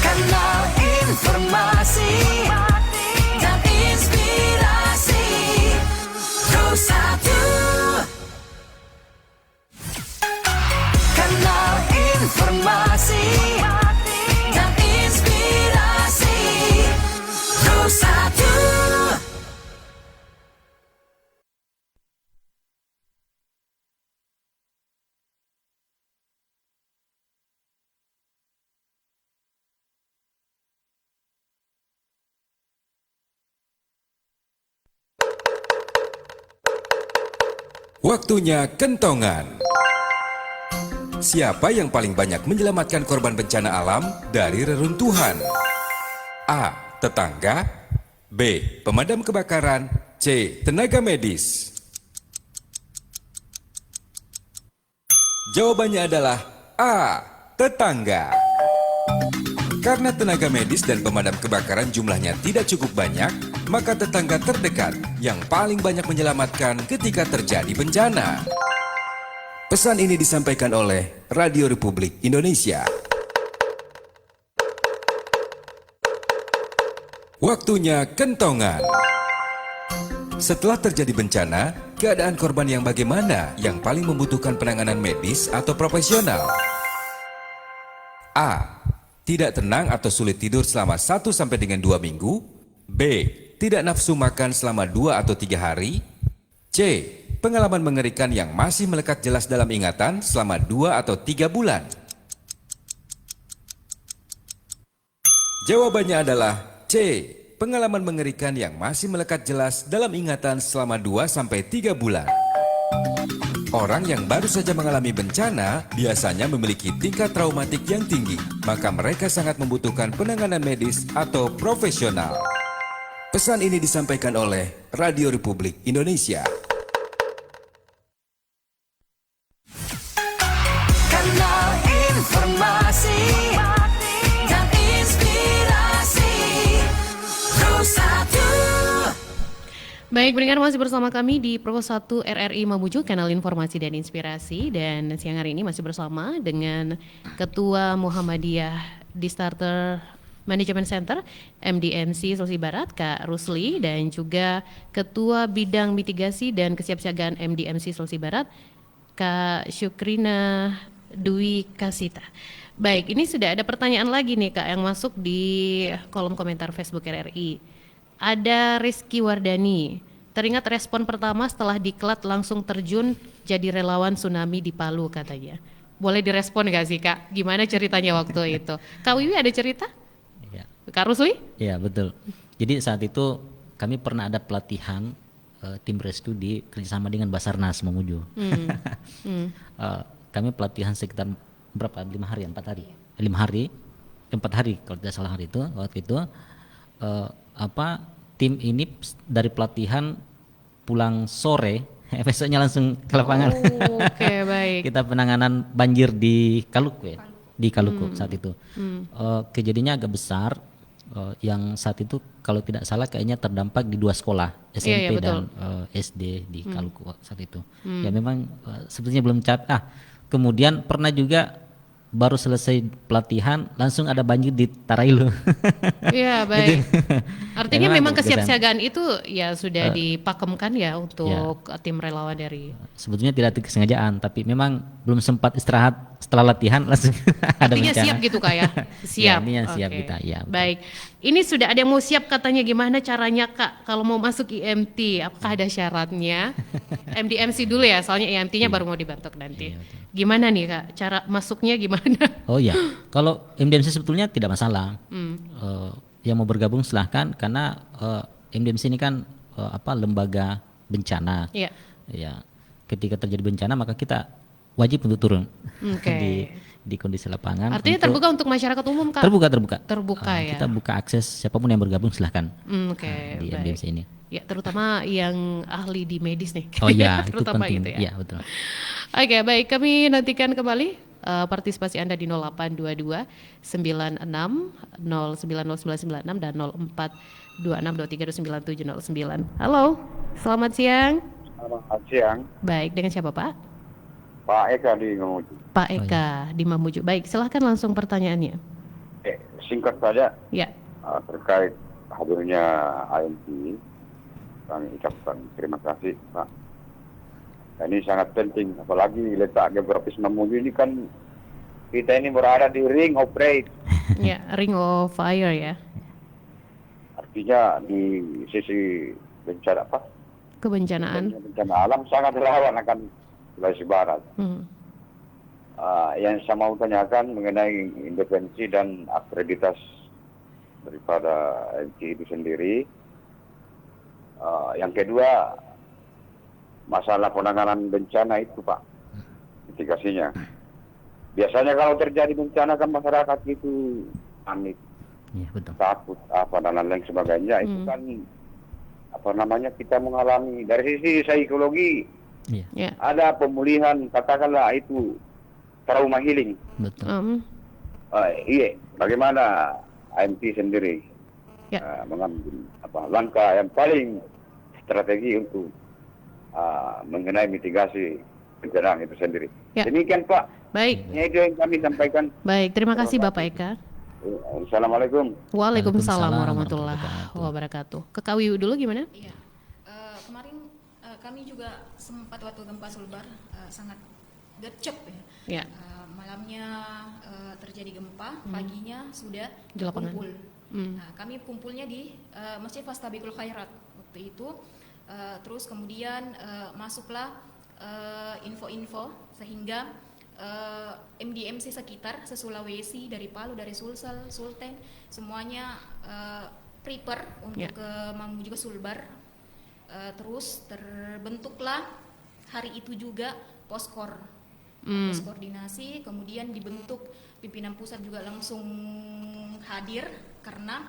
Kanal informasi dan inspirasi Pro 1. Kanal informasi dan inspirasi Pro 1. Waktunya kentongan. Siapa yang paling banyak menyelamatkan korban bencana alam dari reruntuhan? A. Tetangga. B. Pemadam kebakaran. C. Tenaga medis. Jawabannya adalah A. Tetangga. Karena tenaga medis dan pemadam kebakaran jumlahnya tidak cukup banyak, maka tetangga terdekat yang paling banyak menyelamatkan ketika terjadi bencana. Pesan ini disampaikan oleh Radio Republik Indonesia. Waktunya kentongan. Setelah terjadi bencana, keadaan korban yang bagaimana yang paling membutuhkan penanganan medis atau profesional? A. Tidak tenang atau sulit tidur selama 1 sampai dengan 2 minggu. B. Tidak nafsu makan selama 2 atau 3 hari. C. Pengalaman mengerikan yang masih melekat jelas dalam ingatan selama 2 atau 3 bulan. Jawabannya adalah C. Pengalaman mengerikan yang masih melekat jelas dalam ingatan selama 2 sampai 3 bulan. Orang yang baru saja mengalami bencana biasanya memiliki tingkat traumatik yang tinggi, maka mereka sangat membutuhkan penanganan medis atau profesional. Pesan ini disampaikan oleh Radio Republik Indonesia. Kanal informasi dan inspirasi Terus 1. Baik, pendengar masih bersama kami di Pro 1 RRI Mamuju, kanal informasi dan inspirasi. Dan siang hari ini masih bersama dengan Ketua Muhammadiyah di Starter Management Center MDMC Sulawesi Barat, Kak Rusli, dan juga Ketua Bidang Mitigasi dan Kesiapsiagaan MDMC Sulawesi Barat, Kak Syukrina Dwi Kasita. Baik, ini sudah ada pertanyaan lagi nih Kak yang masuk di kolom komentar Facebook RRI. Ada Rizky Wardani, teringat respon pertama setelah diklat langsung terjun jadi relawan tsunami di Palu katanya. Boleh direspon gak sih Kak? Gimana ceritanya waktu itu? Kak Wiwi ada cerita? Ya. Kak Rusli? Iya betul. Jadi saat itu kami pernah ada pelatihan tim rescue di kerjasama dengan Basarnas Mamuju. Kami pelatihan sekitar berapa? 5 hari, 4 hari. 5 hari, 4 hari kalau tidak salah hari itu. Waktu itu tim ini dari pelatihan pulang sore, besoknya langsung ke lapangan. Oke, baik. Kita penanganan banjir di Kaluku ya, di Kaluku saat itu. Kejadiannya agak besar. Yang saat itu kalau tidak salah kayaknya terdampak di 2 sekolah SMP dan SD di Kaluku saat itu. Ya memang sebetulnya belum kemudian pernah juga baru selesai pelatihan langsung ada banjir di Tarailu. Iya, baik. Artinya memang memang berbeda. kesiapsiagaan itu ya sudah dipakemkan ya untuk tim relawan dari. Sebetulnya tidak kesengajaan, tapi memang belum sempat istirahat setelah latihan langsung ada Artinya bencana. siap gitu Kak ya? Siap. Ya, ini yang siap Oke. kita, ya. Betul. Baik. Ini sudah ada yang mau siap katanya, gimana caranya Kak kalau mau masuk IMT? Apakah ada syaratnya? MDMC dulu ya, soalnya IMT-nya baru mau dibentuk nanti. Gimana nih Kak, cara masuknya gimana? Oh ya, kalau MDMC sebetulnya tidak masalah. Yang mau bergabung silahkan karena MDMC ini kan lembaga bencana. Iya. Ya, ketika terjadi bencana maka kita wajib untuk turun Oke. di kondisi lapangan. Artinya terbuka untuk masyarakat umum Kak? Terbuka. Terbuka ya. Kita buka akses siapapun yang bergabung silahkan Oke, di baik. MDMC ini. Ya, terutama yang ahli di medis nih. Oh iya, itu terutama penting. gitu ya. Iya, betul. Oke, baik, kami nantikan kembali partisipasi Anda di 0822 96 090996 dan 0426232979. Halo, selamat siang. Selamat siang, Baik, dengan siapa Pak? Pak Eka di Mamuju. Pak Eka di Mamuju. Baik, silahkan langsung pertanyaannya. Singkat saja Ya, terkait hadirnya AMT, kami ucapkan terima kasih Pak. Ini sangat penting, apalagi letak geografis Mamuju ini kan kita ini berada di ring of fire, ya, Ring of Fire ya, artinya di sisi bencana kebencanaan. bencana alam sangat rawan akan Sulawesi Barat. Yang saya mau tanyakan mengenai independensi dan akreditas daripada AMT itu sendiri. Yang kedua, masalah penanganan bencana itu Pak, mitigasinya. Biasanya kalau terjadi bencana kan masyarakat itu panik, Iya, betul. takut, dan lain sebagainya. Itu kan kita mengalami dari sisi psikologi Iya, Ya, ada pemulihan, katakanlah itu trauma healing. betul. Iya, bagaimana AMT sendiri Ya. mengambil langkah yang paling strategi untuk mengenai mitigasi bencana itu sendiri. Ya. Demikian Pak, baik, ini itu yang kami sampaikan. baik. Terima kasih Bapak Eka. Assalamualaikum. Waalaikumsalam Waalaikumsalam warahmatullahi warahmatullahi wabarakatuh. Ke Kak Wiwi dulu gimana? Iya. Kemarin kami juga sempat waktu gempa Sulbar sangat gercep ya. Ya. malamnya terjadi gempa, paginya sudah Di lapangan. kumpul. Nah, kami kumpulnya di Masjid Fastabikul Khairat waktu itu. Terus kemudian masuklah info-info sehingga MDMC sekitar se-Sulawesi, dari Palu, dari Sulsel, Sulteng, semuanya prepare untuk menuju ke Sulbar. Terus terbentuklah hari itu juga poskor, pos koordinasi, kemudian dibentuk pimpinan pusat juga langsung hadir karena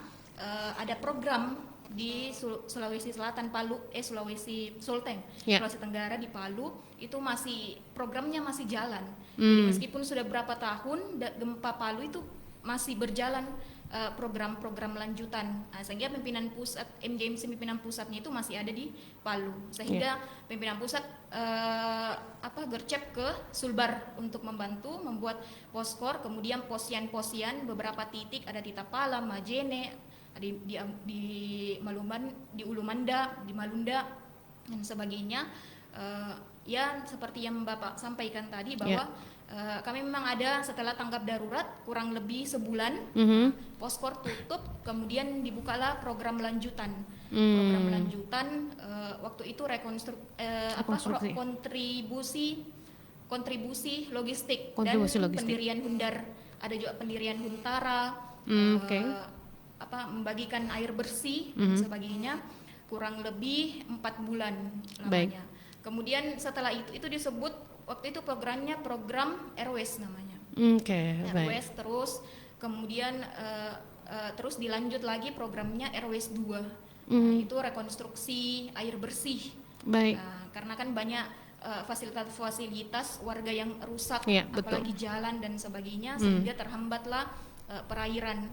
ada program di Sulawesi Selatan, Sulawesi Sulteng, Sulawesi Tenggara di Palu itu programnya masih jalan. Jadi meskipun sudah berapa tahun gempa Palu itu masih berjalan program-program lanjutan, sehingga pimpinan pusat MDMC pimpinan pusatnya itu masih ada di Palu, sehingga pimpinan pusat gercep ke Sulbar untuk membantu membuat poskor, kemudian posian-posian beberapa titik, ada di Tapala, Majene, di Ulumanda, di Malunda dan sebagainya. Ya seperti yang Bapak sampaikan tadi bahwa kami memang ada setelah tanggap darurat kurang lebih sebulan, poskor tutup, kemudian dibukalah program lanjutan. Program lanjutan waktu itu kontribusi logistik dan pendirian Hundar, ada juga pendirian Huntara, membagikan air bersih dan sebagainya, kurang lebih 4 bulan lamanya. Kemudian setelah itu disebut waktu itu programnya program RWS namanya. RWS terus kemudian terus dilanjut lagi programnya RWS 2. Nah, itu rekonstruksi air bersih. Karena kan banyak fasilitas warga yang rusak, apalagi jalan dan sebagainya, sehingga terhambatlah perairan.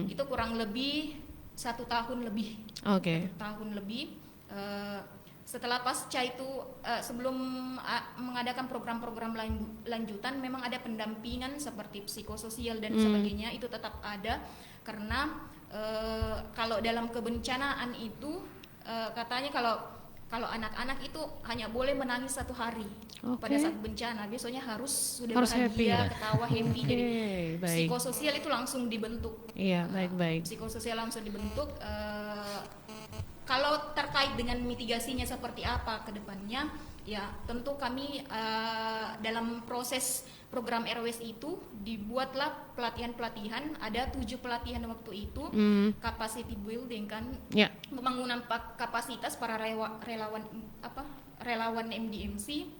Itu kurang lebih 1 tahun lebih. 1 tahun lebih. Setelah pasca itu, sebelum mengadakan program-program lanjutan, memang ada pendampingan seperti psikososial dan sebagainya, itu tetap ada karena kalau dalam kebencanaan itu katanya kalau anak-anak itu hanya boleh menangis 1 hari pada saat bencana, biasanya harus bahagia, happy, ketawa, happy. Jadi psikososial itu langsung dibentuk. Psikososial langsung dibentuk. Kalau terkait dengan mitigasinya seperti apa ke depannya, ya tentu kami dalam proses program RWS itu dibuatlah pelatihan-pelatihan, ada 7 pelatihan waktu itu, capacity building kan, pembangunan kapasitas para relawan MDMC,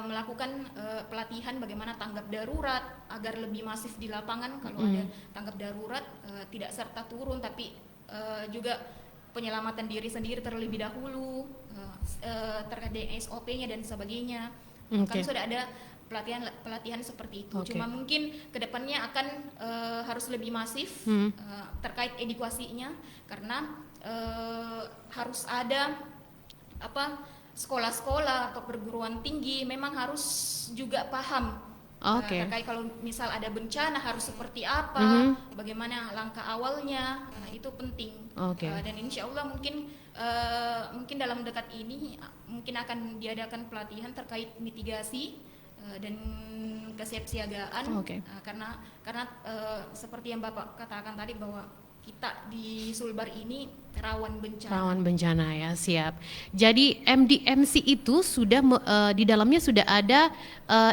melakukan pelatihan bagaimana tanggap darurat agar lebih masif di lapangan. Kalau ada tanggap darurat tidak serta turun, tapi juga penyelamatan diri sendiri terlebih dahulu, terkait dengan SOP-nya dan sebagainya. Kan sudah ada pelatihan seperti itu. Cuma mungkin kedepannya akan harus lebih masif terkait edukasinya, karena harus ada sekolah-sekolah atau perguruan tinggi memang harus juga paham terkait kalau misal ada bencana harus seperti apa, bagaimana langkah awalnya, itu penting. Dan insya Allah mungkin dalam dekat ini mungkin akan diadakan pelatihan terkait mitigasi dan kesiapsiagaan, karena seperti yang Bapak katakan tadi bahwa kita di Sulbar ini rawan bencana. Ya, siap. Jadi MDMC itu sudah di dalamnya sudah ada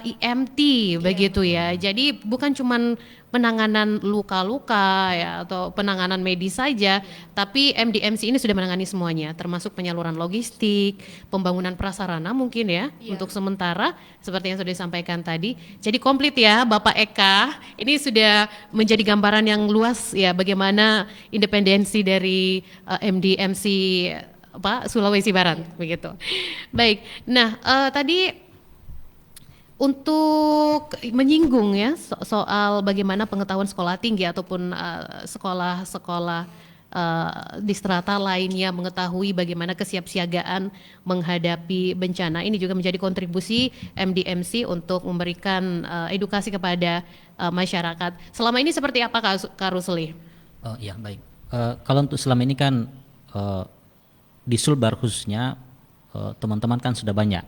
IMT begitu ya. Jadi bukan cuman penanganan luka-luka ya atau penanganan medis saja, tapi MDMC ini sudah menangani semuanya, termasuk penyaluran logistik, pembangunan prasarana mungkin ya, untuk sementara seperti yang sudah disampaikan tadi. Jadi komplit ya Bapak Eka, ini sudah menjadi gambaran yang luas ya bagaimana independensi dari MDMC Sulawesi Barat begitu. Baik. Nah, tadi untuk menyinggung ya soal bagaimana pengetahuan sekolah tinggi ataupun sekolah-sekolah di strata lainnya mengetahui bagaimana kesiapsiagaan menghadapi bencana. Ini juga menjadi kontribusi MDMC untuk memberikan edukasi kepada masyarakat. Selama ini seperti apa Kak Rusli? Ya baik. Kalau untuk selama ini kan di Sulbar khususnya teman-teman kan sudah banyak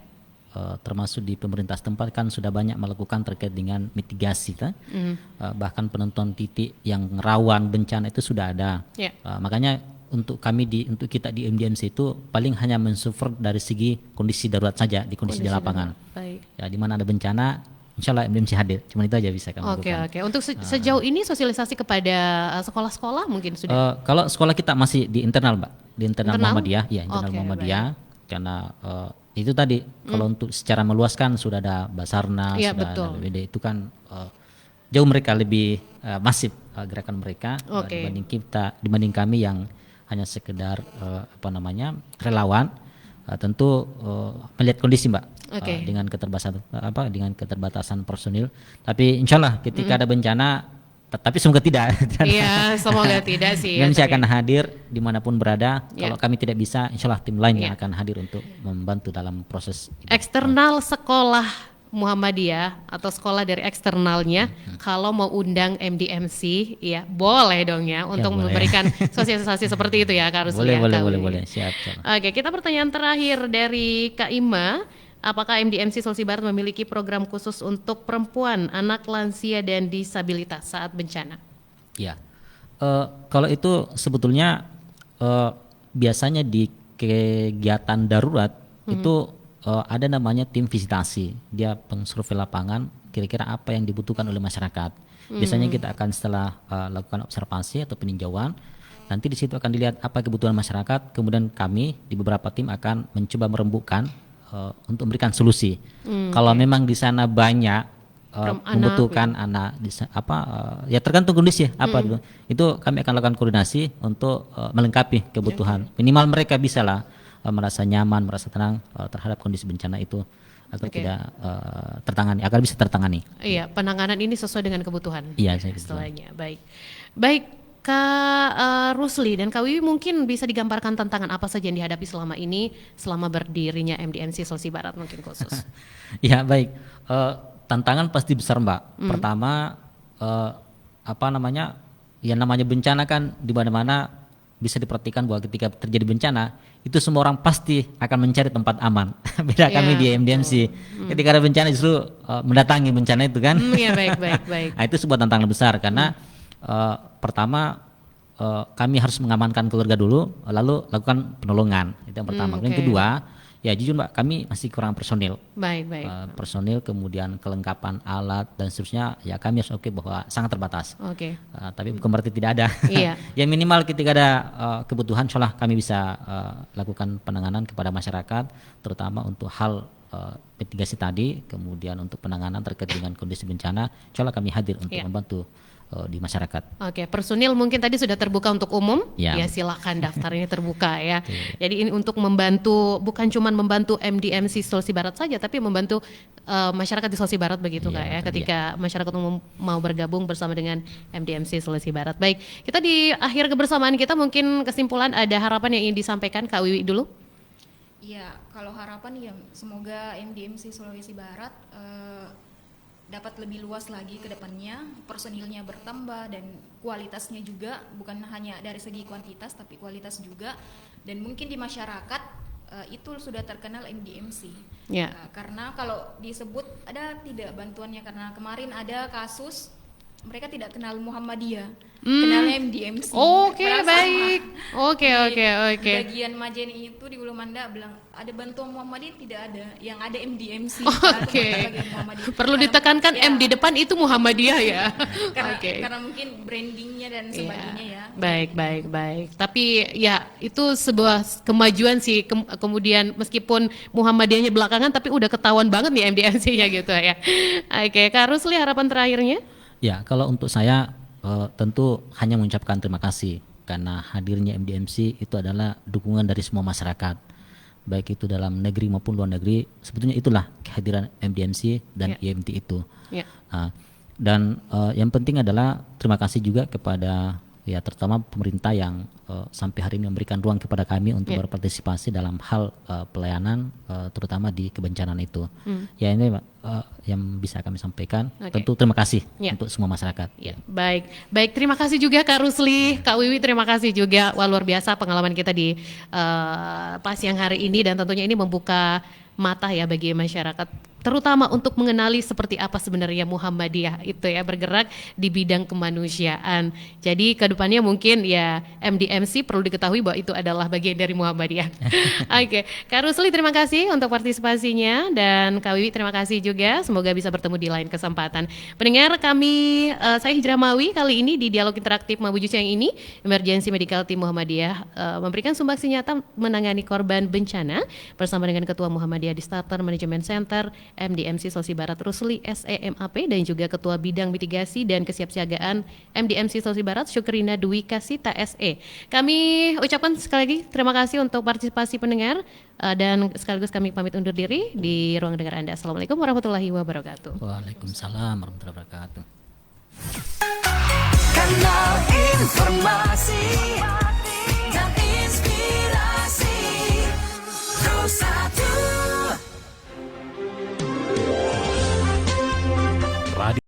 termasuk di pemerintah setempat kan sudah banyak melakukan terkait dengan mitigasi kan. Bahkan penentuan titik yang rawan bencana itu sudah ada. Ya. Makanya untuk untuk kita di MDMC itu paling hanya mensupport dari segi kondisi darurat saja, di kondisi di lapangan. Baik. Ya, di mana ada bencana, insya Allah MDMC hadir. Cuma itu aja bisa kami Oke, lakukan. oke. Untuk sejauh ini sosialisasi kepada sekolah-sekolah mungkin sudah. Kalau sekolah kita masih di internal, Mbak, di internal Muhammadiyah, ya internal Oke, Muhammadiyah, karena itu tadi kalau untuk secara meluaskan sudah ada Basarnas, Iya, sudah betul. ada BPBD, itu kan jauh mereka lebih masif gerakan mereka Oke. dibanding kami yang hanya sekedar relawan. Tentu melihat kondisi, Mbak, Oke. dengan keterbatasan personil. Tapi insya Allah ketika ada bencana, tapi semoga tidak. Iya, semoga tidak sih. Indonesia tapi- akan hadir dimanapun berada. Ya. Kalau kami tidak bisa, insya Allah tim lain yang Ya. akan hadir untuk membantu dalam proses itu. Eksternal sekolah Muhammadiyah atau sekolah dari eksternalnya kalau mau undang MDMC ya boleh dong ya untuk boleh. memberikan sosialisasi seperti itu ya Kak Rusli. Boleh, ya, Kak boleh, Wiwi. siap. Oke, kita pertanyaan terakhir dari Kak Ima. Apakah MDMC Sulawesi Barat memiliki program khusus untuk perempuan, anak lansia dan disabilitas saat bencana? Ya, kalau itu sebetulnya biasanya di kegiatan darurat itu ada namanya tim visitasi. Dia pengsurvei lapangan, kira-kira apa yang dibutuhkan oleh masyarakat. Biasanya kita akan setelah lakukan observasi atau peninjauan, nanti di situ akan dilihat apa kebutuhan masyarakat. Kemudian kami di beberapa tim akan mencoba merembukkan untuk memberikan solusi. Kalau memang di sana banyak membutuhkan anak ya tergantung kondisi apa dulu. Itu kami akan lakukan koordinasi untuk melengkapi kebutuhan. Minimal mereka bisa lah merasa nyaman, merasa tenang terhadap kondisi bencana itu agar tidak tertangani, agar bisa tertangani. Iya, penanganan ini sesuai dengan kebutuhan. Iya, saya gitu. Istilahnya. Baik. Kak Rusli dan Kak Wiwi mungkin bisa digambarkan tantangan apa saja yang dihadapi selama berdirinya MDMC Sulawesi Barat mungkin khusus. Ya baik, tantangan pasti besar, Mbak. Pertama yang namanya bencana kan di mana-mana bisa diperhatikan bahwa ketika terjadi bencana itu semua orang pasti akan mencari tempat aman. Beda Ya, kami di MDMC, ketika ada bencana justru mendatangi bencana itu kan. Iya, baik. Nah, itu sebuah tantangan besar karena pertama kami harus mengamankan keluarga dulu, lalu lakukan penolongan. Itu yang pertama. Yang oke. kedua, ya jujur Mbak, kami masih kurang personil. Baik. Personil, kemudian kelengkapan alat dan seterusnya, ya kami harus bahwa sangat terbatas. Oke. Tapi bukan berarti tidak ada. Iya. Ya minimal ketika ada kebutuhan, insya Allah kami bisa lakukan penanganan kepada masyarakat, terutama untuk hal mitigasi tadi, kemudian untuk penanganan terkait dengan kondisi bencana, insya Allah kami hadir untuk Iya. membantu di masyarakat. Oke, personil mungkin tadi sudah terbuka untuk umum. Ya. Ya silakan daftar ini terbuka ya. Jadi ini untuk membantu, bukan cuma membantu MDMC Sulawesi Barat saja, tapi membantu masyarakat di Sulawesi Barat begitu Iya, Kak ya. betul, Ketika masyarakat umum mau bergabung bersama dengan MDMC Sulawesi Barat. Baik, kita di akhir kebersamaan kita mungkin kesimpulan ada harapan yang ingin disampaikan Kak Wiwi dulu. Iya, kalau harapan ya semoga MDMC Sulawesi Barat dapat lebih luas lagi ke depannya, personilnya bertambah dan kualitasnya juga, bukan hanya dari segi kuantitas tapi kualitas juga, dan mungkin di masyarakat itu sudah terkenal MDMC. Ya. Karena kalau disebut ada tidak bantuannya, karena kemarin ada kasus mereka tidak kenal Muhammadiyah, kenal MDMC. Oke, Merasa baik. Oke. di bagian Majeni itu di Ulu Manda bilang ada bantuan Muhammadiyah, tidak ada, yang ada MDMC. Oke. Bagian Muhammadiyah. Perlu Karena- ditekankan ya, M di depan itu Muhammadiyah ya. karena, Oke. karena mungkin brandingnya dan sebagainya ya. Baik. Tapi ya itu sebuah kemajuan sih. Kemudian meskipun Muhammadiyahnya belakangan, tapi udah ketahuan banget nih MDMC-nya gitu ya. Oke, Kak Rusli harapan terakhirnya? Ya, kalau untuk saya tentu hanya mengucapkan terima kasih karena hadirnya MDMC itu adalah dukungan dari semua masyarakat, baik itu dalam negeri maupun luar negeri. Sebetulnya itulah kehadiran MDMC dan Ya. IMT itu. Ya. Dan yang penting adalah terima kasih juga kepada ya terutama pemerintah yang sampai hari ini memberikan ruang kepada kami untuk berpartisipasi dalam hal pelayanan terutama di kebencanaan itu. Ya ini yang bisa kami sampaikan. Oke. Tentu terima kasih Ya. untuk semua masyarakat. Ya, baik. Terima kasih juga Kak Rusli, Kak Wiwi. Terima kasih juga. Wah, luar biasa pengalaman kita di pas yang hari ini dan tentunya ini membuka mata ya bagi masyarakat, terutama untuk mengenali seperti apa sebenarnya Muhammadiyah itu ya, bergerak di bidang kemanusiaan. Jadi kedepannya mungkin ya MDMC perlu diketahui bahwa itu adalah bagian dari Muhammadiyah. Oke, Kak Rusli terima kasih untuk partisipasinya, dan Kak Wiwi terima kasih juga. Semoga bisa bertemu di lain kesempatan. Pendengar kami, saya Hijrah Mawi kali ini di Dialog Interaktif Mabuju siang ini, Emergency Medical Team Muhammadiyah memberikan sumbangsi nyata menangani korban bencana bersama dengan Ketua Muhammadiyah Disaster Management Center MDMC Sulawesi Barat Rusli SEMAP, dan juga Ketua Bidang Mitigasi dan Kesiapsiagaan MDMC Sulawesi Barat Syukrina Dwi Kasita SE. Kami ucapkan sekali lagi terima kasih untuk partisipasi pendengar, dan sekaligus kami pamit undur diri di ruang dengar Anda. Assalamualaikum warahmatullahi wabarakatuh. Waalaikumsalam warahmatullahi wabarakatuh. Kanal Info